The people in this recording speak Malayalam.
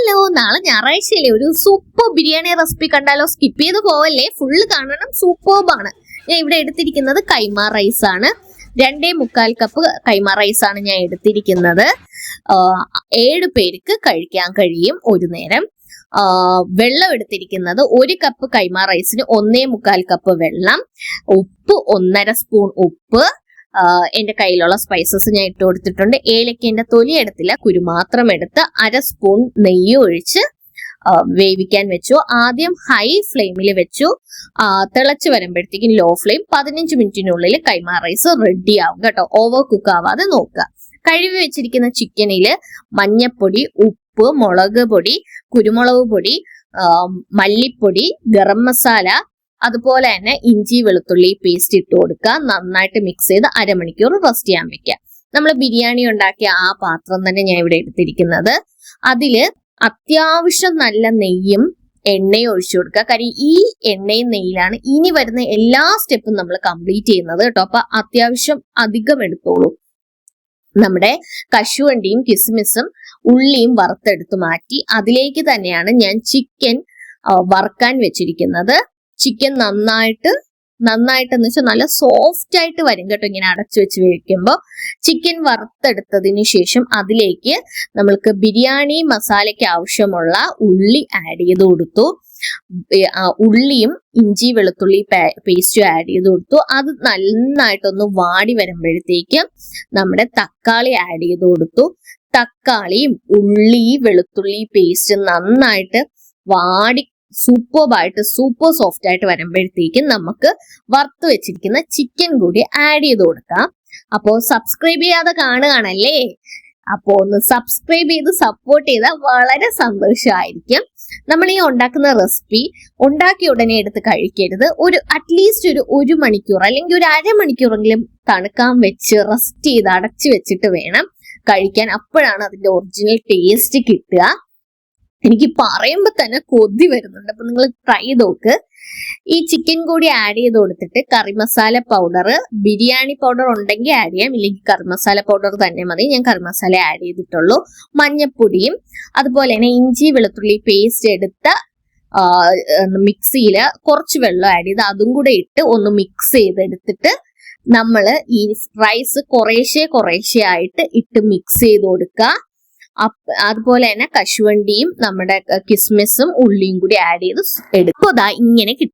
ഹലോ, നാളെ ഞായറാഴ്ചയല്ലേ, ഒരു സൂപ്പർ ബിരിയാണി റെസിപ്പി കണ്ടാലോ? സ്കിപ്പ് ചെയ്ത് പോവല്ലേ, ഫുള്ള് കാണണം, സൂപ്പർബാണ്. ഞാൻ ഇവിടെ എടുത്തിരിക്കുന്നത് കൈമ റൈസ് ആണ്. 2.25 കപ്പ് കൈമ റൈസ് ആണ് ഞാൻ എടുത്തിരിക്കുന്നത്. 7 പേർക്ക് കഴിക്കാൻ കഴിയും ഒരു നേരം. വെള്ളം എടുത്തിരിക്കുന്നത് 1 കപ്പ് കൈമ റൈസിന് 1.25 കപ്പ് വെള്ളം, ഉപ്പ് 1.5 സ്പൂൺ ഉപ്പ്, എന്റെ കയ്യിലുള്ള സ്പൈസസ് ഞാൻ ഇട്ട് കൊടുത്തിട്ടുണ്ട്. ഏലക്കേന്റെ തൊലി എടുത്തില്ല, കുരു മാത്രം എടുത്ത് 1/2 സ്പൂൺ നെയ്യ് ഒഴിച്ച് വേവിക്കാൻ വെച്ചു. ആദ്യം ഹൈ ഫ്ലെയിമിൽ വെച്ചു. തിളച്ച് വരുമ്പോഴത്തേക്കും ലോ ഫ്ലെയിം. 15 മിനിറ്റിനുള്ളിൽ കൈമ റൈസ് റെഡി ആവും കേട്ടോ. ഓവർ കുക്ക് ആവാതെ നോക്കുക. കഴുകി വെച്ചിരിക്കുന്ന ചിക്കനില് മഞ്ഞപ്പൊടി, ഉപ്പ്, മുളക് പൊടി, കുരുമുളക് പൊടി, മല്ലിപ്പൊടി, ഗരം മസാല, അതുപോലെ തന്നെ ഇഞ്ചി വെളുത്തുള്ളി പേസ്റ്റ് ഇട്ട് കൊടുക്കുക. നന്നായിട്ട് മിക്സ് ചെയ്ത് അരമണിക്കൂർ റെസ്റ്റ് ചെയ്യാൻ വെക്കുക. നമ്മൾ ബിരിയാണി ഉണ്ടാക്കിയ ആ പാത്രം തന്നെ ഞാൻ ഇവിടെ എടുത്തിരിക്കുന്നത്. അതില് അത്യാവശ്യം നല്ല നെയ്യും എണ്ണയും ഒഴിച്ചു കൊടുക്കുക. കാര്യം ഈ എണ്ണയും നെയ്യിലാണ് ഇനി വരുന്ന എല്ലാ സ്റ്റെപ്പും നമ്മൾ കംപ്ലീറ്റ് ചെയ്യുന്നത് കേട്ടോ. അപ്പൊ അത്യാവശ്യം അധികം എടുത്തോളൂ. നമ്മുടെ കശുവണ്ടിയും കിസ്മിസും ഉള്ളിയും വറുത്തെടുത്ത് മാറ്റി അതിലേക്ക് തന്നെയാണ് ഞാൻ ചിക്കൻ വറുക്കാൻ വെച്ചിരിക്കുന്നത്. ചിക്കൻ നന്നായിട്ടെന്ന് വെച്ചാൽ നല്ല സോഫ്റ്റ് ആയിട്ട് വരും കേട്ടോ ഇങ്ങനെ അടച്ചു വെച്ച് വേവിക്കുമ്പോൾ. ചിക്കൻ വറുത്തെടുത്തതിന് ശേഷം അതിലേക്ക് നമ്മൾക്ക് ബിരിയാണി മസാലയ്ക്ക് ആവശ്യമുള്ള ഉള്ളി ആഡ് ചെയ്ത് കൊടുത്തു. ഉള്ളിയും ഇഞ്ചി വെളുത്തുള്ളി പേസ്റ്റും ആഡ് ചെയ്ത് കൊടുത്തു. അത് നന്നായിട്ടൊന്ന് വാടി വരുമ്പോഴത്തേക്കും നമ്മുടെ തക്കാളി ആഡ് ചെയ്ത് കൊടുത്തു. തക്കാളിയും ഉള്ളി വെളുത്തുള്ളി പേസ്റ്റ് നന്നായിട്ട് വാടി സൂപ്പർ സോഫ്റ്റ് ആയിട്ട് വരുമ്പോഴത്തേക്കും നമുക്ക് വറുത്ത് വെച്ചിരിക്കുന്ന ചിക്കൻ കൂടി ആഡ് ചെയ്ത് കൊടുക്കാം. അപ്പോ സബ്സ്ക്രൈബ് ചെയ്യാതെ കാണുകയാണല്ലേ, അപ്പോ ഒന്ന് സബ്സ്ക്രൈബ് ചെയ്ത് സപ്പോർട്ട് ചെയ്താൽ വളരെ സന്തോഷമായിരിക്കും. നമ്മൾ ഈ ഉണ്ടാക്കുന്ന റെസിപ്പി ഉണ്ടാക്കിയ ഉടനെ എടുത്ത് കഴിക്കരുത്. അറ്റ്ലീസ്റ്റ് ഒരു മണിക്കൂർ അല്ലെങ്കിൽ ഒരു അരമണിക്കൂറെങ്കിലും തണുക്കാൻ വെച്ച് റെസ്റ്റ് ചെയ്ത് അടച്ചു വെച്ചിട്ട് വേണം കഴിക്കാൻ. അപ്പോഴാണ് അതിന്റെ ഒറിജിനൽ ടേസ്റ്റ് കിട്ടുക. എനിക്ക് പറയുമ്പോൾ തന്നെ കൊതി വരുന്നുണ്ട്. അപ്പൊ നിങ്ങൾ ട്രൈ ചെയ്ത് നോക്ക്. ഈ ചിക്കൻ കൂടി ആഡ് ചെയ്ത് കൊടുത്തിട്ട് കറി മസാല പൗഡർ, ബിരിയാണി പൗഡർ ഉണ്ടെങ്കിൽ ആഡ് ചെയ്യാം, ഇല്ലെങ്കിൽ കറി മസാല പൗഡർ തന്നെ മതി. ഞാൻ കറി മസാല ആഡ് ചെയ്തിട്ടുള്ളൂ. മഞ്ഞപ്പൊടിയും അതുപോലെ തന്നെ ഇഞ്ചി വെളുത്തുള്ളി പേസ്റ്റ് എടുത്ത മിക്സിയിൽ കുറച്ച് വെള്ളം ആഡ് ചെയ്ത് അതും കൂടെ ഇട്ട് ഒന്ന് മിക്സ് ചെയ്തെടുത്തിട്ട് നമ്മൾ ഈ റൈസ് കുറേശ്ശെ ആയിട്ട് ഇട്ട് മിക്സ് ചെയ്ത് കൊടുക്കുക. അതുപോലെ തന്നെ കശുവണ്ടിയും നമ്മുടെ കിസ്മിസും ഉള്ളിയും കൂടി ആഡ് ചെയ്ത് എടുക്കും. ഇങ്ങനെ കിട്ടും.